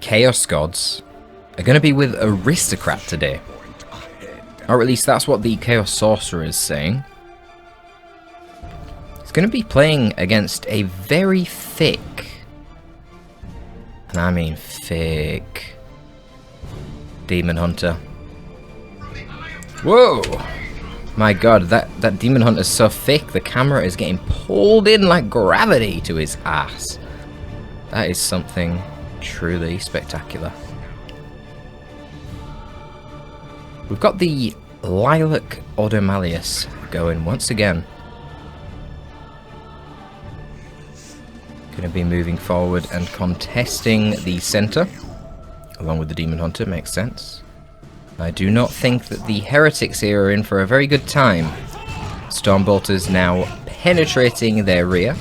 Chaos Gods are going to be with Aristocrat today. Or at least that's what the Chaos Sorcerer is saying. He's going to be playing against a very thick, and I mean thick, Demon Hunter. Whoa! My god, that Demon Hunter is so thick, the camera is getting pulled in like gravity to his ass. That is something truly spectacular. We've got the Lilac Audomalius going once again. Going to be moving forward and contesting the center, along with the Demon Hunter, makes sense. I do not think that the Heretics here are in for a very good time. Stormbolters now penetrating their rear.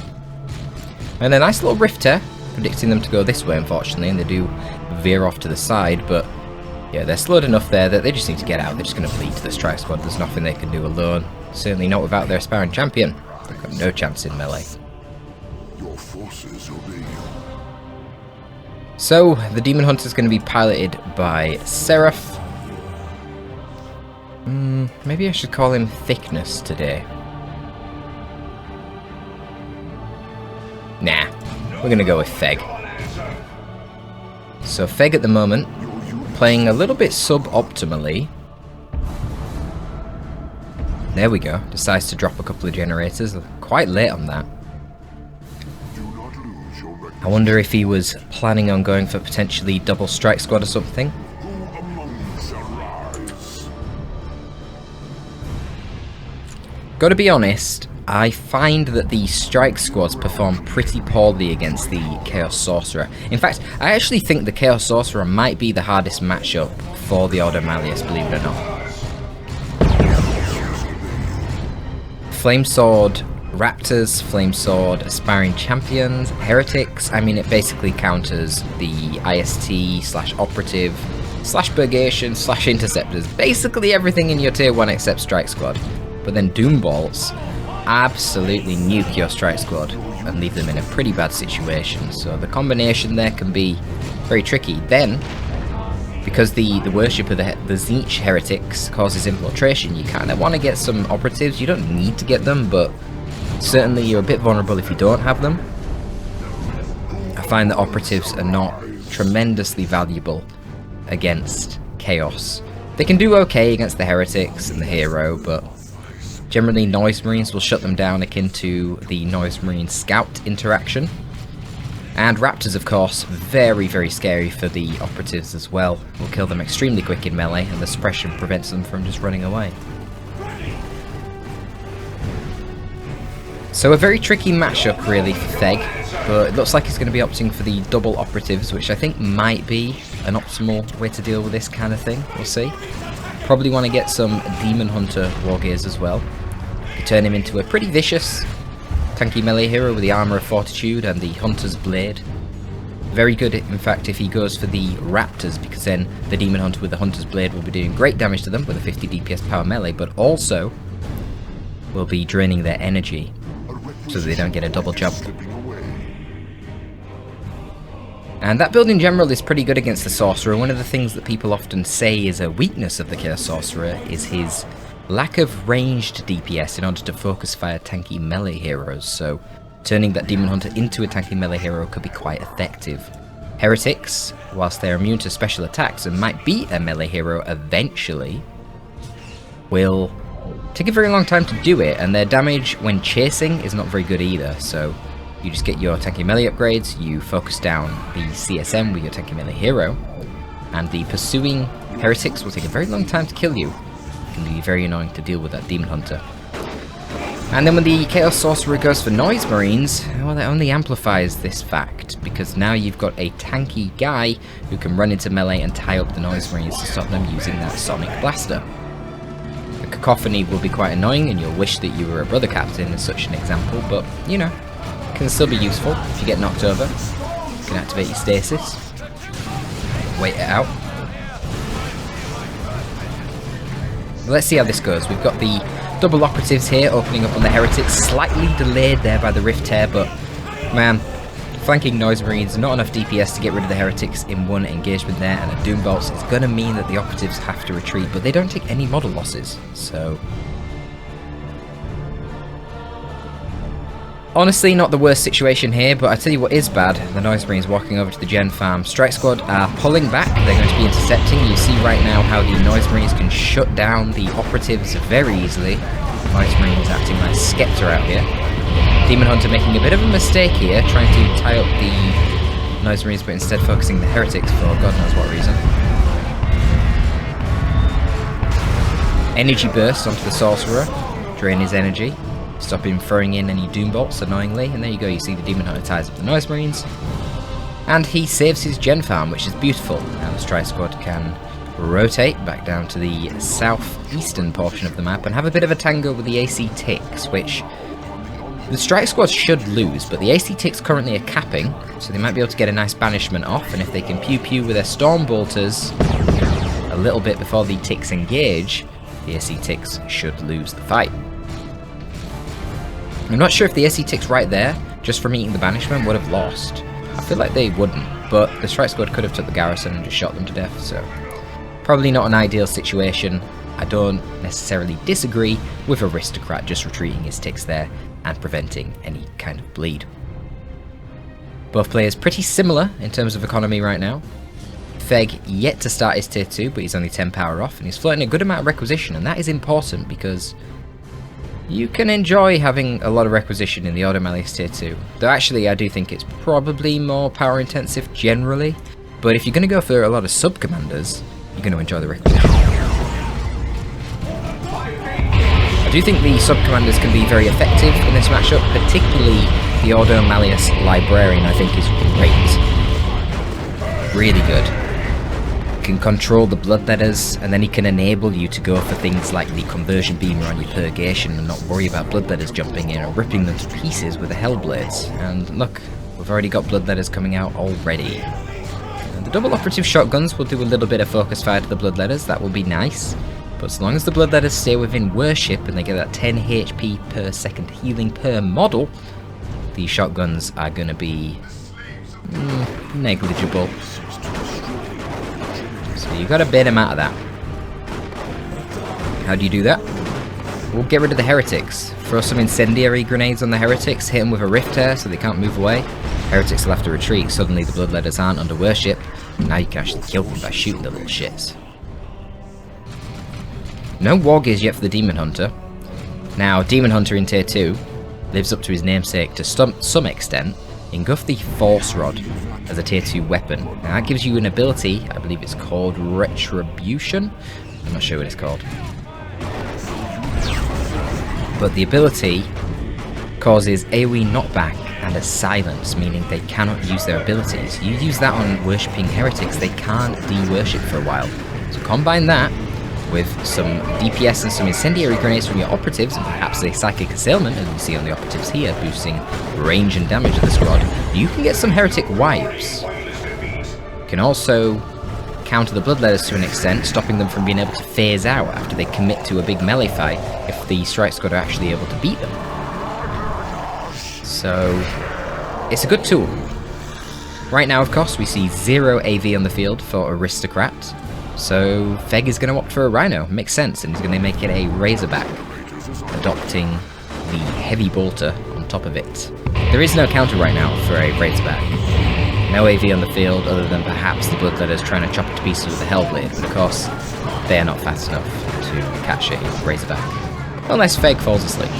And a nice little rift tear, predicting them to go this way unfortunately, and they do veer off to the side, but yeah, they're slowed enough there that they just need to get out. They're just going to bleed to the strike squad. There's nothing they can do alone. Certainly not without their aspiring champion. They've got no chance in melee. Your forces obey you. So, the Demon Hunter is going to be piloted by Seraph. Maybe I should call him Thickness today. Nah, we're going to go with Feg. So Feg at the moment, playing a little bit suboptimally. There we go, decides to drop a couple of generators, quite late on that. I wonder if he was planning on going for potentially double strike squad or something. Gotta be honest, I find that the strike squads perform pretty poorly against the Chaos Sorcerer. In fact, I actually think the Chaos Sorcerer might be the hardest matchup for the Audomalius, believe it or not. Flame Sword Raptors, Flame Sword Aspiring Champions, Heretics, I mean it basically counters the IST slash Operative slash Purgation slash Interceptors, basically everything in your tier 1 except Strike Squad. But then Doom Bolts absolutely nuke your strike squad and leave them in a pretty bad situation. So the combination there can be very tricky. Then, because the worship of the Tzeentch Heretics causes infiltration, you kind of want to get some operatives. You don't need to get them, but certainly you're a bit vulnerable if you don't have them. I find that operatives are not tremendously valuable against Chaos. They can do okay against the Heretics and the Hero, but generally, Noise Marines will shut them down akin to the Noise Marine Scout interaction. And Raptors, of course, very, very scary for the operatives as well. Will kill them extremely quick in melee, and the suppression prevents them from just running away. So a very tricky matchup, really, for Feg. But it looks like he's going to be opting for the double operatives, which I think might be an optimal way to deal with this kind of thing. We'll see. Probably want to get some Demon Hunter Wargears as well. Turn him into a pretty vicious tanky melee hero with the Armour of Fortitude and the Hunter's Blade. Very good, in fact, if he goes for the Raptors, because then the Demon Hunter with the Hunter's Blade will be doing great damage to them with a 50 DPS power melee, but also will be draining their energy so that they don't get a double jump. And that build in general is pretty good against the Sorcerer. One of the things that people often say is a weakness of the Chaos Sorcerer is his lack of ranged DPS in order to focus fire tanky melee heroes, so turning that Demon Hunter into a tanky melee hero could be quite effective. Heretics, whilst they're immune to special attacks and might be a melee hero eventually, will take a very long time to do it, and their damage when chasing is not very good either, so you just get your tanky melee upgrades, you focus down the CSM with your tanky melee hero, and the pursuing Heretics will take a very long time to kill you. It can be very annoying to deal with that Demon Hunter. And then when the Chaos Sorcerer goes for Noise Marines, well, that only amplifies this fact, because now you've got a tanky guy who can run into melee and tie up the Noise Marines to stop them using that Sonic Blaster. The Cacophony will be quite annoying, and you'll wish that you were a Brother Captain as such an example, but, you know, can still be useful if you get knocked over. You can activate your stasis, wait it out. Let's see how this goes. We've got the double operatives here opening up on the Heretics, slightly delayed there by the Rift Tear, but man, flanking Noise Marines, not enough DPS to get rid of the heretics in one engagement there, and a Doom Bolts is going to mean that the operatives have to retreat, but they don't take any model losses, so... Honestly, not the worst situation here, but I tell you what is bad, the Noise Marines walking over to the Gen Farm. Strike Squad are pulling back, they're going to be intercepting. You see right now how the Noise Marines can shut down the operatives very easily. Noise Marines acting like Skepta out here. Demon Hunter making a bit of a mistake here, trying to tie up the Noise Marines, but instead focusing the heretics for God knows what reason. Energy burst onto the Sorcerer, drain his energy. Stop him throwing in any Doom Bolts, annoyingly, and there you go, you see the Demon Hunter ties up the Noise Marines. And he saves his Gen Farm, which is beautiful. Now the Strike Squad can rotate back down to the southeastern portion of the map and have a bit of a tango with the AC Ticks, which the Strike Squad should lose, but the AC Ticks currently are capping, so they might be able to get a nice banishment off, and if they can pew-pew with their Storm Bolters a little bit before the Ticks engage, the AC Ticks should lose the fight. I'm not sure if the SE Ticks right there, just from eating the banishment, would have lost. I feel like they wouldn't, but the Strike Squad could have took the garrison and just shot them to death, so... Probably not an ideal situation. I don't necessarily disagree with Aristocrat just retreating his Ticks there and preventing any kind of bleed. Both players pretty similar in terms of economy right now. Feg yet to start his tier 2, but he's only 10 power off, and he's floating a good amount of requisition, and that is important because... you can enjoy having a lot of requisition in the Auto Malleus tier 2. Though actually I do think it's probably more power intensive generally. But if you're going to go for a lot of sub-commanders, you're going to enjoy the requisition. I do think the sub-commanders can be very effective in this matchup, particularly the Auto Malleus Librarian I think is great. Really good. Can control the bloodletters, and then he can enable you to go for things like the conversion beamer on your purgation and not worry about bloodletters jumping in and ripping them to pieces with the hellblades. And look, we've already got bloodletters coming out already. And the double operative shotguns will do a little bit of focus fire to the bloodletters, that will be nice. But as long as the bloodletters stay within worship and they get that 10 HP per second healing per model, the shotguns are going to be negligible. So you got to bait him out of that. How do you do that? We'll get rid of the heretics. Throw some incendiary grenades on the heretics, hit them with a rift tear so they can't move away. Heretics will have to retreat, suddenly the bloodletters aren't under worship. And now you can actually kill them by shooting the little shits. No wargears yet for the Demon Hunter. Now, Demon Hunter in tier 2 lives up to his namesake to some extent. Engulf the Force Rod as a tier 2 weapon. Now that gives you an ability, I believe it's called Retribution. I'm not sure what it's called. But the ability causes AoE knockback and a silence, meaning they cannot use their abilities. You use that on worshipping heretics, they can't de-worship for a while. So combine that with some DPS and some incendiary grenades from your operatives, and perhaps a psychic assailment, as you see on the operatives here, boosting range and damage of the squad, you can get some heretic wipes. You can also counter the bloodletters to an extent, stopping them from being able to phase out after they commit to a big melee fight, if the Strike Squad are actually able to beat them. So, it's a good tool. Right now, of course, we see 0 AV on the field for Aristocrat. So Feg is going to opt for a Rhino, makes sense, and he's going to make it a Razorback, adopting the Heavy Bolter on top of it. There is no counter right now for a Razorback. No AV on the field other than perhaps the Bloodletters trying to chop it to pieces with the Hellblade, but of course they are not fast enough to catch a Razorback. Unless Feg falls asleep.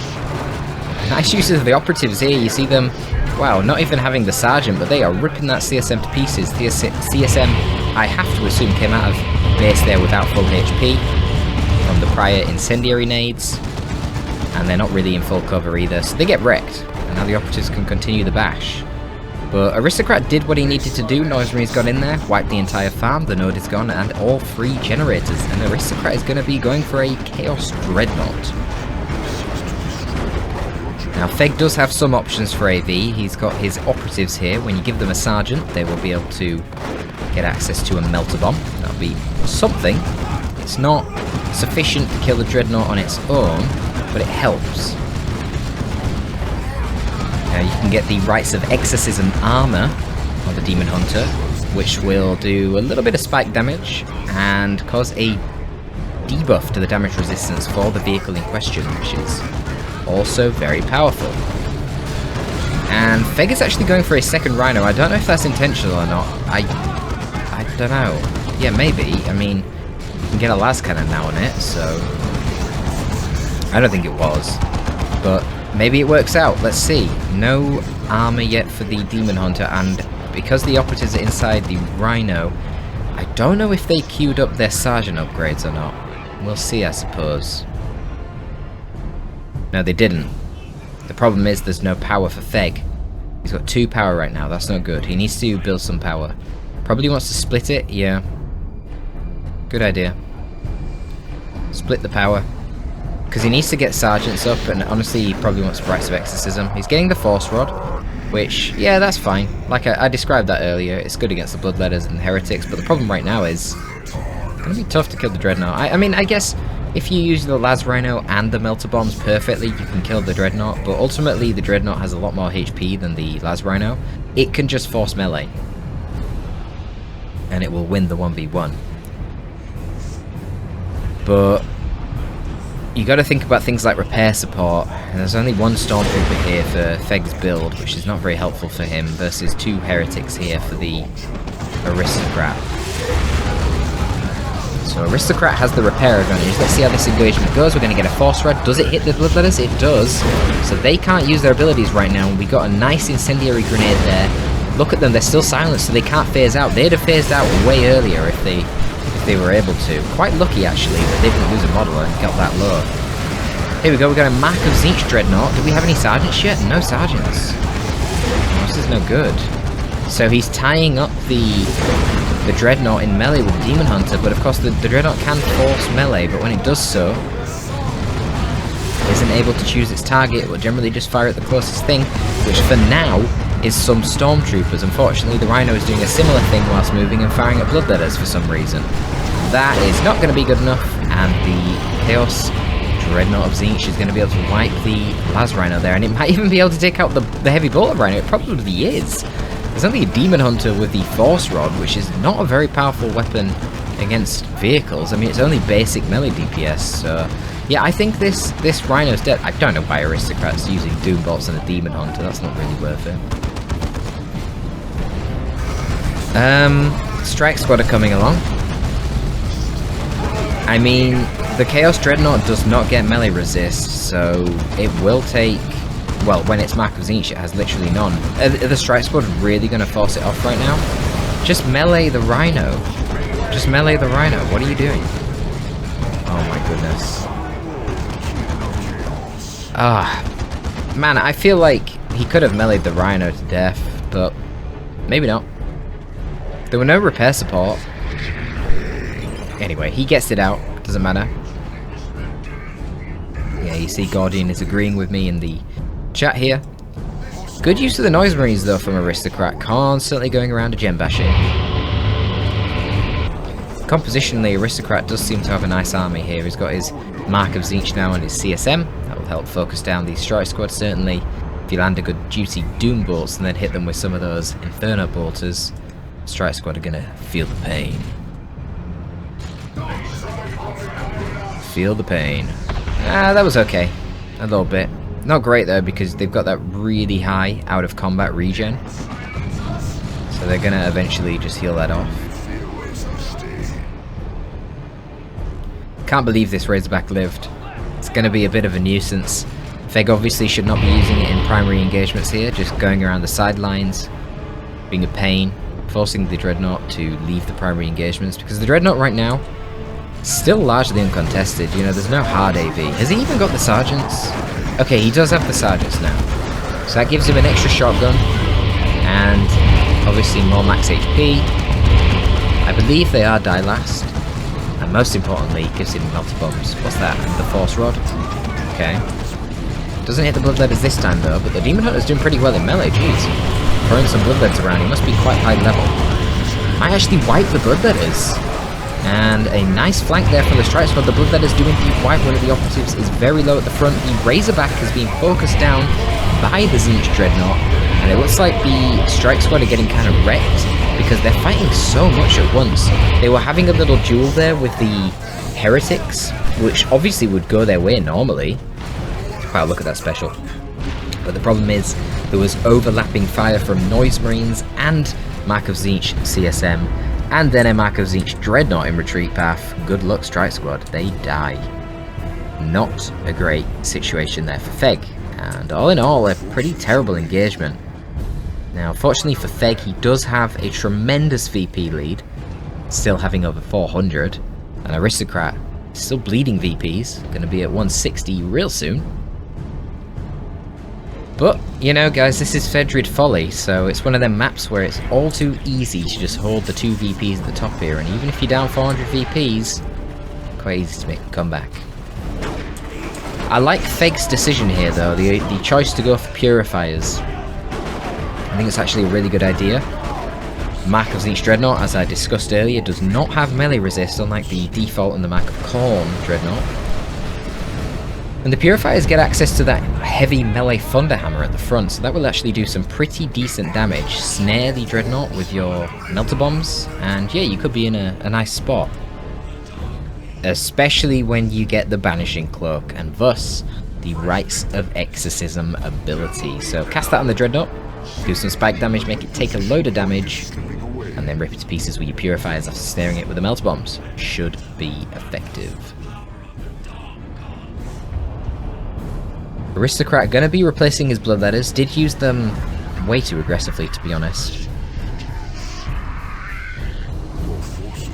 Nice uses of the operatives here, you see them, wow, not even having the Sergeant, but they are ripping that CSM to pieces. The CSM, I have to assume, came out of base there without full HP from the prior incendiary nades, and they're not really in full cover either, so they get wrecked, and now the operatives can continue the bash. But Aristocrat did what he needed to do. Noise Marine's got in there, wiped the entire farm, the node is gone, and all 3 generators, and Aristocrat is going to be going for a Chaos Dreadnought. Now Feg does have some options for AV. He's got his operatives here. When you give them a Sergeant, they will be able to get access to a Melter Bomb. That'll be something. It's not sufficient to kill the Dreadnought on its own, but it helps. Now you can get the Rites of Exorcism armor of the Demon Hunter, which will do a little bit of spike damage and cause a debuff to the damage resistance for the vehicle in question, which is also very powerful. And Feg is actually going for a second Rhino. I don't know if that's intentional or not. I don't know. Yeah, maybe. I mean, you can get a las cannon now on it, so I don't think it was, but maybe it works out. Let's see. No armor yet for the Demon Hunter, and because the operatives are inside the Rhino, I don't know if they queued up their Sergeant upgrades or not. We'll see, I suppose. No, they didn't. The problem is there's no power for Feg. He's got 2 power right now. That's not good. He needs to build some power. Probably wants to split it. Yeah. Good idea. Split the power. Because he needs to get Sergeants up, and honestly he probably wants Rites of Exorcism. He's getting the Force Rod, which, yeah, that's fine. Like I described that earlier, it's good against the Bloodletters and the Heretics, but the problem right now is it's going to be tough to kill the Dreadnought. I mean, I guess if you use the Las Rhino and the Melter Bombs perfectly, you can kill the Dreadnought, but ultimately the Dreadnought has a lot more HP than the Las Rhino. It can just force melee, and it will win the 1v1. But you got to think about things like repair support, and there's only 1 Stormtrooper here for Feg's build, which is not very helpful for him, versus 2 Heretics here for the Aristocrat. So Aristocrat has the repair advantage. Let's see how this engagement goes. We're going to get a Force Rod. Does it hit the Bloodletters? It does. So they can't use their abilities right now. We got a nice incendiary grenade there. Look at them, they're still silent, so they can't phase out. They'd have phased out way earlier if they were able to. Quite lucky actually that they didn't lose a model and got that low. Here we go, we got a Mark of Zinch Dreadnought. Do we have any Sergeants yet? No Sergeants. Oh, this is no good. So he's tying up the Dreadnought in melee with the Demon Hunter, but of course the Dreadnought can force melee, but when it does so, it isn't able to choose its target. It will generally just fire at the closest thing, which for now is some Stormtroopers. Unfortunately, the Rhino is doing a similar thing whilst moving and firing at Bloodletters for some reason. That is not going to be good enough, and the Chaos Dreadnought of Zinch is going to be able to wipe the Las Rhino there, and it might even be able to take out the Heavy Bolter Rhino. It probably is. There's only a Demon Hunter with the Force Rod, which is not a very powerful weapon against vehicles. I mean, it's only basic melee DPS, so yeah, I think this Rhino's dead. I don't know why Aristocrats using Doom Bolts and a Demon Hunter. That's not really worth it. Strike Squad are coming along. I mean, the Chaos Dreadnought does not get melee resist, so it will take... Well, when it's Mark of Zinch, it has literally none. Are the Strike Squad really going to force it off right now? Just melee the Rhino. Just melee the Rhino. What are you doing? Oh my goodness. Ah, man, I feel like he could have meleeed the Rhino to death, but maybe not. There were no repair support. Anyway, he gets it out. Doesn't matter. Yeah, you see Gordian is agreeing with me in the chat here. Good use of the Noise Marines though from Aristocrat. Constantly going around a gem bashing. Compositionally, Aristocrat does seem to have a nice army here. He's got his Mark of Zinch now and his CSM. That will help focus down the Strike Squad, certainly. If you land a good juicy Doom Bolts and then hit them with some of those Inferno Bolters, Strike Squad are gonna feel the pain. Feel the pain. Ah, that was okay. A little bit. Not great though, because they've got that really high out of combat regen. So they're gonna eventually just heal that off. Can't believe this Razorback lived. It's gonna be a bit of a nuisance. Feg obviously should not be using it in primary engagements here, just going around the sidelines, being a pain, forcing the Dreadnought to leave the primary engagements, because the Dreadnought right now still largely uncontested. You know, there's no hard AV. Has he even got the Sergeants? Okay, he does have the Sergeants now. So that gives him an extra shotgun, and obviously more max HP. I believe they are die last. And most importantly, it gives him Melter Bombs. What's that? The Force Rod? Okay. Doesn't hit the Bloodletters this time though, but the Demon Hunter's doing pretty well in melee, jeez. Throwing some Bloodletters around, he must be quite high level. Might actually wipe the Bloodletters. And a nice flank there from the Strike Squad. The Bloodletters doing the wipe. One of the operatives is very low at the front. The Razorback is being focused down by the Tzeentch Dreadnought, and it looks like the Strike Squad are getting kind of wrecked because they're fighting so much at once. They were having a little duel there with the Heretics, which obviously would go their way normally. Wow, look at that special. But the problem is, there was overlapping fire from Noise Marines and Mark of Tzeentch CSM, and then a Mark of Tzeentch Dreadnought in retreat path. Good luck, Strike Squad, they die. Not a great situation there for Feg, and all in all, a pretty terrible engagement. Now, fortunately for Feg, he does have a tremendous VP lead, still having over 400, and Aristocrat still bleeding VPs, going to be at 160 real soon. But, you know guys, this is Fedrid Folly, so it's one of them maps where it's all too easy to just hold the 2 VPs at the top here, and even if you're down 400 VPs, quite easy to make a comeback. I like Feg's decision here though, the choice to go for Purifiers. I think it's actually a really good idea. Mark of Tzeentch Dreadnought, as I discussed earlier, does not have melee resist, unlike the default and the Mark of Khorne Dreadnought. And the Purifiers get access to that heavy melee Thunderhammer at the front, so that will actually do some pretty decent damage. Snare the Dreadnought with your Melter Bombs, and yeah, you could be in a nice spot. Especially when you get the Banishing Cloak, and thus, the Rites of Exorcism ability. So cast that on the Dreadnought, do some spike damage, make it take a load of damage, and then rip it to pieces with your Purifiers after snaring it with the Melter Bombs. Should be effective. Aristocrat gonna be replacing his Bloodletters, did use them way too aggressively to be honest.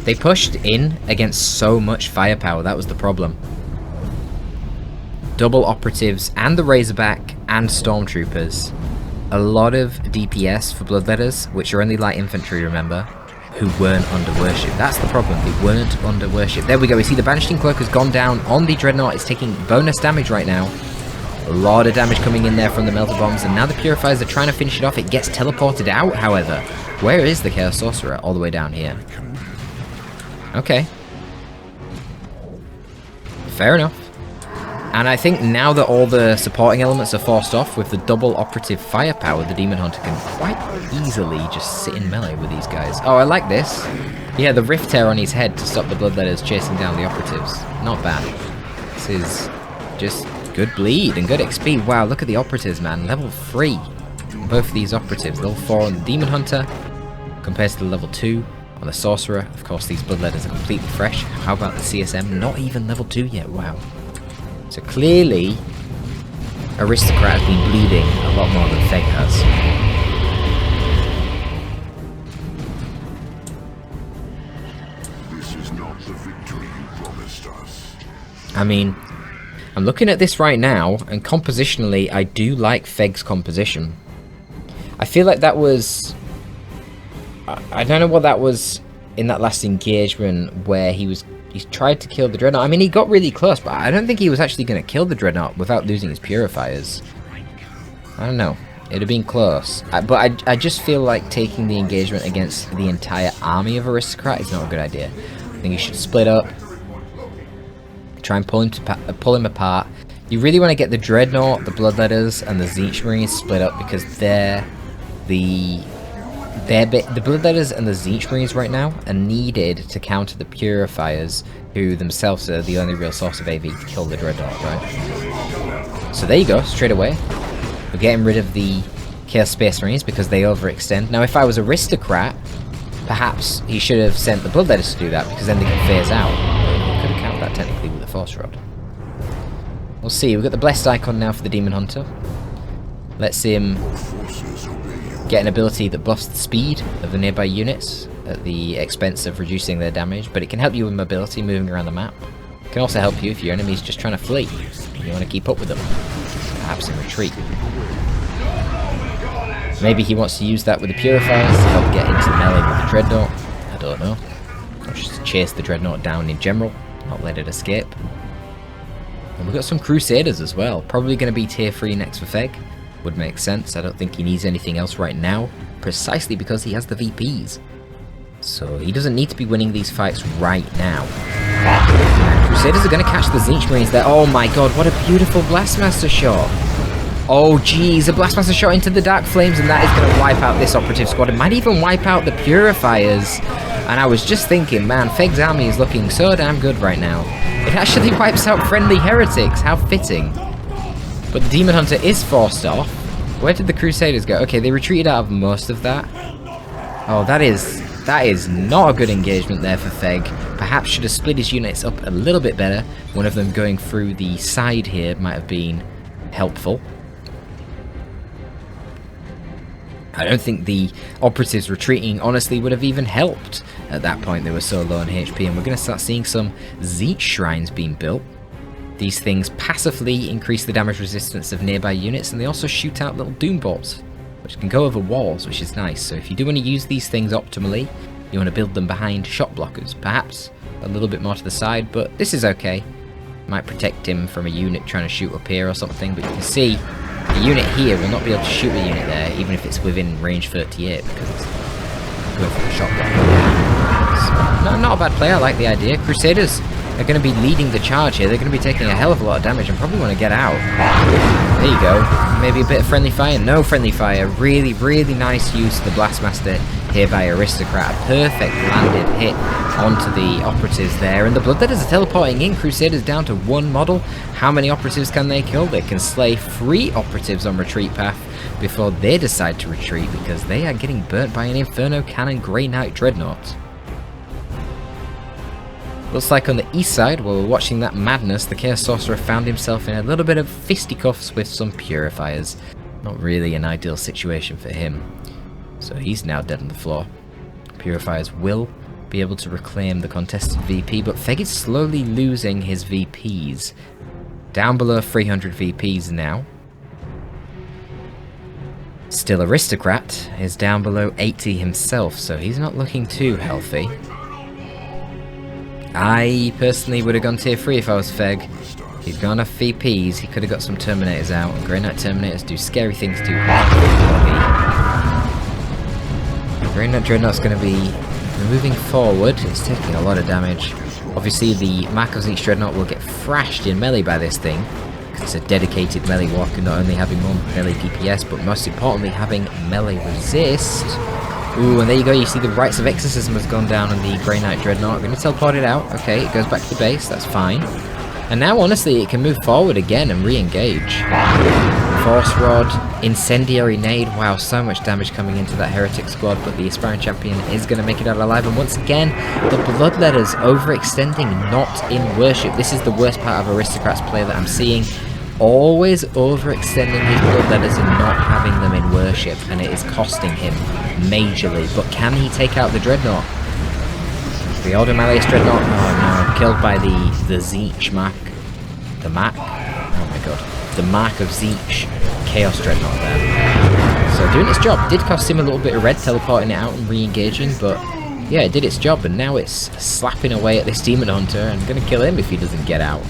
They pushed in against so much firepower, that was the problem. Double Operatives and the Razorback and Stormtroopers. A lot of DPS for Bloodletters, which are only light infantry, remember, who weren't under worship. That's the problem, they weren't under worship. There we go, we see the Banishing Cloak has gone down on the Dreadnought, it's taking bonus damage right now. A lot of damage coming in there from the Melter Bombs, and now the Purifiers are trying to finish it off. It gets teleported out, however. Where is the Chaos Sorcerer? All the way down here. Okay. Fair enough. And I think now that all the supporting elements are forced off with the double operative firepower, the Demon Hunter can quite easily just sit in melee with these guys. Oh, I like this. Yeah, the Rift Tear on his head to stop the Bloodletters chasing down the operatives. Not bad. This is just good bleed and good XP. Wow, look at the operatives, man. Level 3. Both of these operatives. Level 4 on the Demon Hunter compared to the level 2 on the Sorcerer. Of course, these Bloodletters are completely fresh. How about the CSM? Not even level 2 yet. Wow. So clearly, Aristocrat has been bleeding a lot more than Feg has. This is not the victory you promised us. I mean, I'm looking at this right now, and compositionally, I do like Feg's composition. I feel like that was... I don't know what that was in that last engagement where he tried to kill the Dreadnought. I mean, he got really close, but I don't think he was actually going to kill the Dreadnought without losing his Purifiers. I don't know. It'd have been close. But I just feel like taking the engagement against the entire army of Aristocrat is not a good idea. I think you should split up. Try and pull him apart. You really want to get the Dreadnought, the Bloodletters, and the Tzeentch Marines split up because the Bloodletters and the Tzeentch Marines right now are needed to counter the Purifiers, who themselves are the only real source of AV to kill the Dreadnought, right? So there you go, straight away. We're getting rid of the Chaos Space Marines because they overextend. Now if I was Aristocrat, perhaps he should have sent the Bloodletters to do that because then they can phase out. But he could have countered that technically with a Force Rod. We'll see, we've got the Blessed Icon now for the Demon Hunter. Let's him get an ability that buffs the speed of the nearby units at the expense of reducing their damage, but it can help you with mobility moving around the map. It can also help you if your enemy's just trying to flee and you want to keep up with them, perhaps in retreat. Maybe he wants to use that with the Purifiers to help get into melee with the Dreadnought, I don't know. Or just chase the Dreadnought down in general, not let it escape. And we've got some Crusaders as well, probably going to be tier 3 next for Feg. Would make sense. I don't think he needs anything else right now, precisely because he has the VPs. So he doesn't need to be winning these fights right now. And Crusaders are going to catch the Tzeentch Marines there. Oh my god, what a beautiful Blastmaster shot! Oh geez, a Blastmaster shot into the Dark Flames, and that is going to wipe out this operative squad. It might even wipe out the Purifiers. And I was just thinking, man, Feg's army is looking so damn good right now. It actually wipes out friendly heretics. How fitting. But the Demon Hunter is forced off. Where did the Crusaders go? Okay, they retreated out of most of that. Oh, that is not a good engagement there for Feg. Perhaps should have split his units up a little bit better. One of them going through the side here might have been helpful. I don't think the operatives retreating honestly would have even helped at that point. They were so low on HP, and we're going to start seeing some Zeech shrines being built. These things passively increase the damage resistance of nearby units, and they also shoot out little doom bolts, which can go over walls, which is nice. So if you do want to use these things optimally, you want to build them behind shot blockers, perhaps a little bit more to the side, but this is okay. Might protect him from a unit trying to shoot up here or something, but you can see the unit here will not be able to shoot a unit there, even if it's within range 38, because it's going for the shot blocker. So, not a bad play, I like the idea. Crusaders are going to be leading the charge here. They're going to be taking a hell of a lot of damage and probably want to get out. There you go. Maybe a bit of friendly fire. No friendly fire. Really, really nice use of the Blastmaster here by Aristocrat. A perfect landed hit onto the operatives there. And the Bloodletters are teleporting in. Crusaders down to 1 model. How many operatives can they kill? They can slay 3 operatives on retreat path before they decide to retreat, because they are getting burnt by an Inferno Cannon Grey Knight Dreadnought. Looks like on the east side, while we're watching that madness, the Chaos Sorcerer found himself in a little bit of fisticuffs with some Purifiers. Not really an ideal situation for him. So he's now dead on the floor. Purifiers will be able to reclaim the contested VP, but Feg is slowly losing his VPs. Down below 300 VPs now. Still Aristocrat is down below 80 himself, so he's not looking too healthy. I personally would have gone tier 3 if I was Feg. He's got enough VPs, he could have got some Terminators out, and Grey Knight Terminators do scary things to body. Grey Knight Dreadnought's going to be moving forward. It's taking a lot of damage. Obviously the Mark of Zeech Dreadnought will get thrashed in melee by this thing, because it's a dedicated melee walker, not only having more melee DPS, but most importantly having melee resist. Ooh, and there you go, you see the Rites of Exorcism has gone down on the Grey Knight Dreadnought. I'm going to teleport it out. Okay, it goes back to the base, that's fine. And now, honestly, it can move forward again and re-engage. Force Rod, Incendiary Nade. Wow, so much damage coming into that Heretic squad, but the Aspiring Champion is going to make it out alive. And once again, the Bloodletters overextending, not in worship. This is the worst part of Aristocrat's play that I'm seeing. Always overextending his Bloodletters and not having them in worship, and it is costing him majorly. But can he take out the Dreadnought? The Order Malleus Dreadnought, oh no, killed by the Zeech Mark. The Mark? Oh my god. The Mark of Zeech Chaos Dreadnought there. So doing its job. Did cost him a little bit of red, teleporting it out and re-engaging, but yeah, it did its job, and now it's slapping away at this Demon Hunter and gonna kill him if he doesn't get out.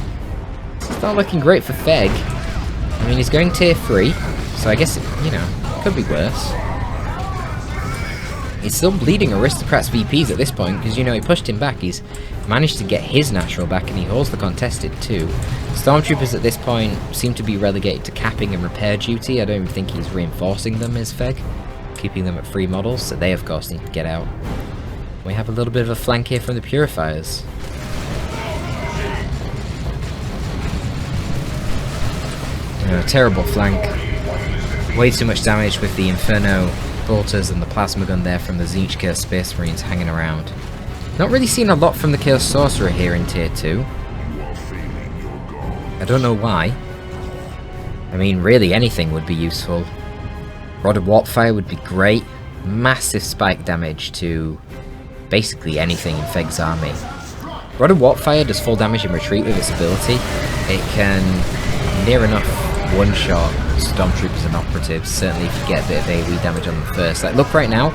It's not looking great for Feg. I mean, he's going tier 3, so I guess, you know, could be worse. He's still bleeding Aristocrat's VPs at this point, because, you know, he pushed him back. He's managed to get his natural back, and he holds the contested too. Stormtroopers at this point seem to be relegated to capping and repair duty. I don't even think he's reinforcing them as Feg, keeping them at 3 models, so they, of course, need to get out. We have a little bit of a flank here from the Purifiers. Terrible flank. Way too much damage with the Inferno Bolters and the Plasma Gun there from the Zeech Chaos Space Marines hanging around. Not really seen a lot from the Chaos Sorcerer here in tier 2. I don't know why. I mean, really anything would be useful. Rod of Warpfire would be great. Massive spike damage to basically anything in Feg's army. Rod of Warpfire does full damage in retreat with its ability. It can near enough one-shot Stormtroopers and Operatives, certainly if you get a bit of AoE damage on them first. Like, look right now,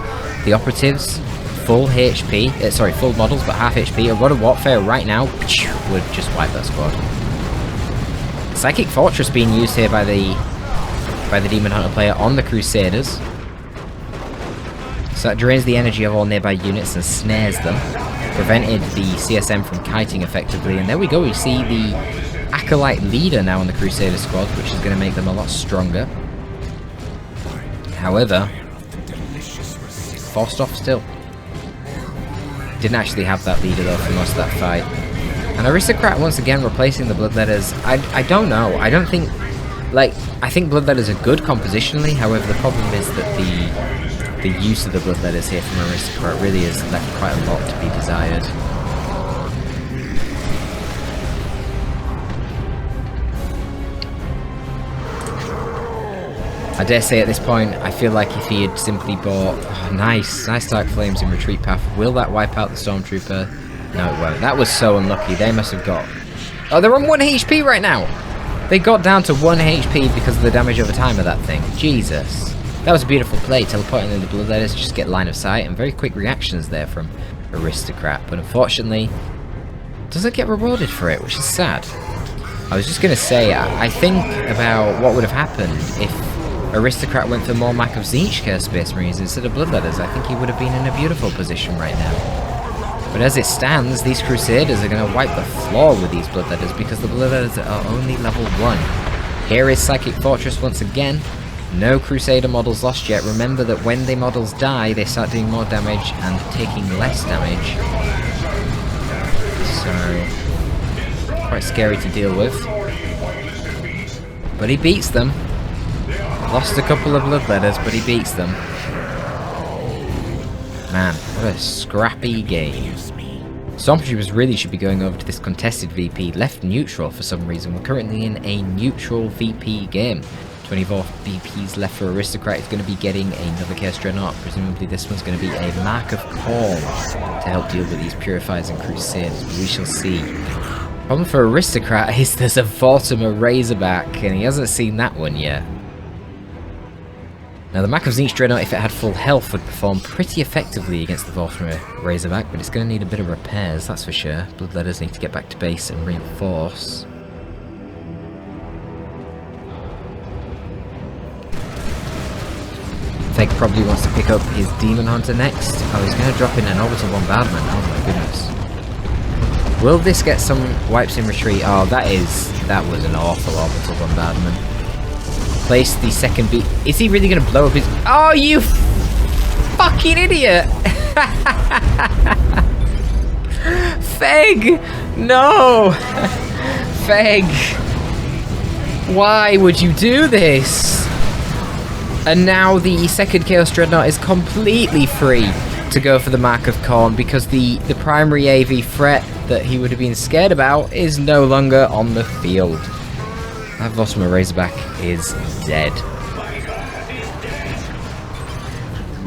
the Operatives, full HP, full models, but half HP. A Rod of Warfare right now would just wipe that squad. Psychic Fortress being used here by the Demon Hunter player on the Crusaders. So that drains the energy of all nearby units and snares them. Prevented the CSM from kiting effectively, and there we go, we see the Acolyte leader now on the Crusader squad, which is going to make them a lot stronger. However, forced off still. Didn't actually have that leader though for most of that fight. And Aristocrat once again replacing the Bloodletters. I don't know. I don't think... Like, I think Bloodletters are good compositionally. However, the problem is that the use of the Bloodletters here from Aristocrat really has left quite a lot to be desired. I dare say at this point, I feel like if he had simply bought... Oh, nice Dark Flames in Retreat Path. Will that wipe out the Stormtrooper? No, it won't. That was so unlucky. They must have got... Oh, they're on 1 HP right now! They got down to 1 HP because of the damage over time of that thing. Jesus. That was a beautiful play. Teleporting in the Bloodletters, just get line of sight, and very quick reactions there from Aristocrat. But unfortunately, doesn't get rewarded for it, which is sad. I was just going to say, I think about what would have happened if Aristocrat went for more Mac of Zinchka Space Marines instead of Bloodletters. I think he would have been in a beautiful position right now. But as it stands, these Crusaders are going to wipe the floor with these Bloodletters because the Bloodletters are only level 1. Here is Psychic Fortress once again. No Crusader models lost yet. Remember that when the models die, they start doing more damage and taking less damage. So, quite scary to deal with. But he beats them. Lost a couple of Bloodletters, but he beats them. Man, what a scrappy game. Stormtroopers really should be going over to this contested VP, left neutral for some reason. We're currently in a neutral VP game. 24 VPs left for Aristocrat. Is going to be getting another Chaos Dreadnought. Presumably this one's going to be a Mark of Corn to help deal with these Purifiers and Crusaders. We shall see. Problem for Aristocrat is there's a Vortimer Razorback, and he hasn't seen that one yet. Now the Mac of Zinch Dreadnought, if it had full health, would perform pretty effectively against the Vortimer Razorback, but it's going to need a bit of repairs, that's for sure. Bloodletters need to get back to base and reinforce. Feg probably wants to pick up his Demon Hunter next. Oh, he's going to drop in an Orbital Bombardment, oh my goodness. Will this get some wipes in retreat? Oh, that was an awful Orbital Bombardment. Place the second beat. Is he really going to blow up his... Oh, you fucking idiot! Feg! No! Feg! Why would you do this? And now the second Chaos Dreadnought is completely free to go for the Mark of Corn because the primary AV threat that he would have been scared about is no longer on the field. That Vortimer Razorback is dead.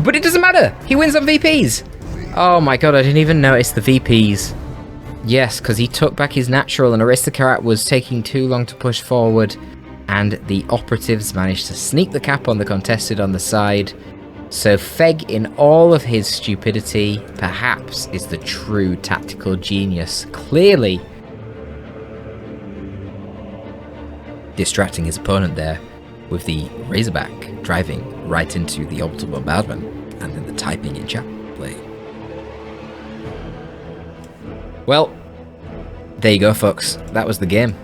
But it doesn't matter! He wins on VPs! Oh my god, I didn't even notice the VPs. Yes, because he took back his natural and Aristocrat was taking too long to push forward, and the operatives managed to sneak the cap on the contested on the side. So Feg, in all of his stupidity, perhaps is the true tactical genius. Clearly distracting his opponent there with the Razorback driving right into the Orbital Bombardment and then the typing in chat play. Well, there you go folks, that was the game.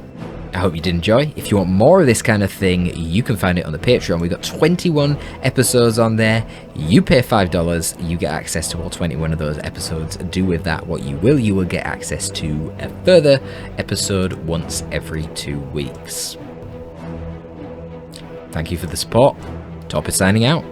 I hope you did enjoy. If you want more of this kind of thing, you can find it on the Patreon. We've got 21 episodes on there. You pay $5, you get access to all 21 of those episodes. Do with that what you will. You will get access to a further episode once every 2 weeks. Thank you for the support. Torpid signing out.